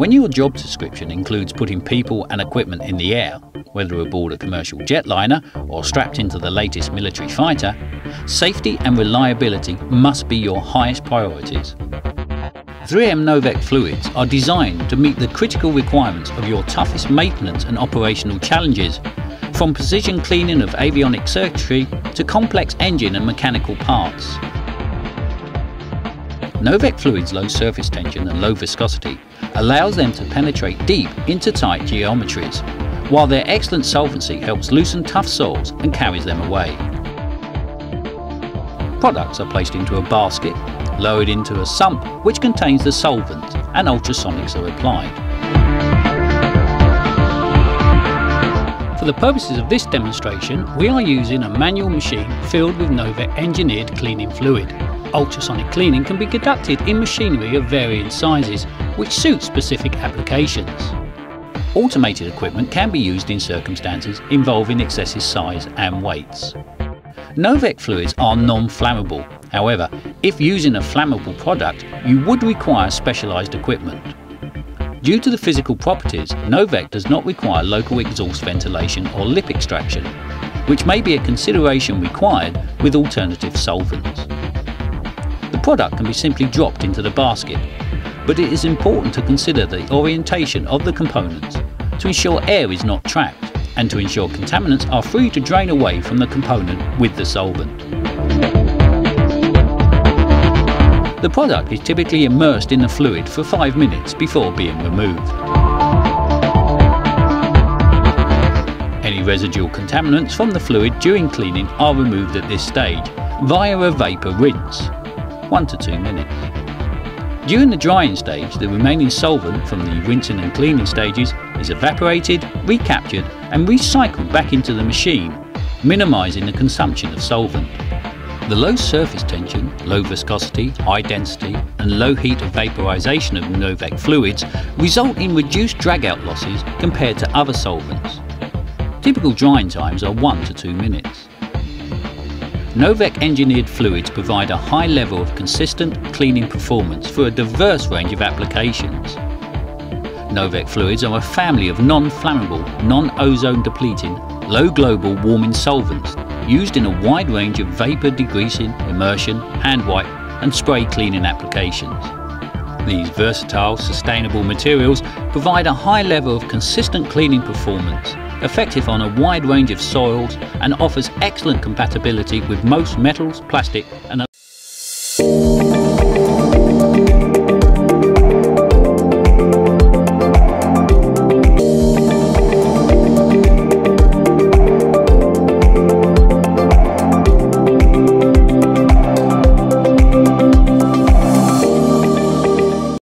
When your job description includes putting people and equipment in the air, whether aboard a commercial jetliner or strapped into the latest military fighter, safety and reliability must be your highest priorities. 3M Novec fluids are designed to meet the critical requirements of your toughest maintenance and operational challenges, from precision cleaning of avionics circuitry to complex engine and mechanical parts. Novec fluids' low surface tension and low viscosity allows them to penetrate deep into tight geometries, while their excellent solvency helps loosen tough soils and carries them away. Products are placed into a basket, lowered into a sump which contains the solvent, and ultrasonics are applied. For the purposes of this demonstration, we are using a manual machine filled with Novec engineered cleaning fluid. Ultrasonic cleaning can be conducted in machinery of varying sizes, which suits specific applications. Automated equipment can be used in circumstances involving excessive size and weights. Novec fluids are non-flammable. However, if using a flammable product, you would require specialised equipment. Due to the physical properties, Novec does not require local exhaust ventilation or lip extraction, which may be a consideration required with alternative solvents. The product can be simply dropped into the basket, but it is important to consider the orientation of the components to ensure air is not trapped and to ensure contaminants are free to drain away from the component with the solvent. The product is typically immersed in the fluid for 5 minutes before being removed. Any residual contaminants from the fluid during cleaning are removed at this stage via a vapour rinse, 1 to 2 minutes. During the drying stage, the remaining solvent from the rinsing and cleaning stages is evaporated, recaptured and recycled back into the machine, minimising the consumption of solvent. The low surface tension, low viscosity, high density and low heat of vaporization of Novec fluids result in reduced drag-out losses compared to other solvents. Typical drying times are 1 to 2 minutes. Novec engineered fluids provide a high level of consistent cleaning performance for a diverse range of applications. Novec fluids are a family of non-flammable, non-ozone depleting, low global warming solvents used in a wide range of vapour degreasing, immersion, hand wipe and spray cleaning applications. These versatile, sustainable materials provide a high level of consistent cleaning performance, effective on a wide range of soils and offers excellent compatibility with most metals, plastic and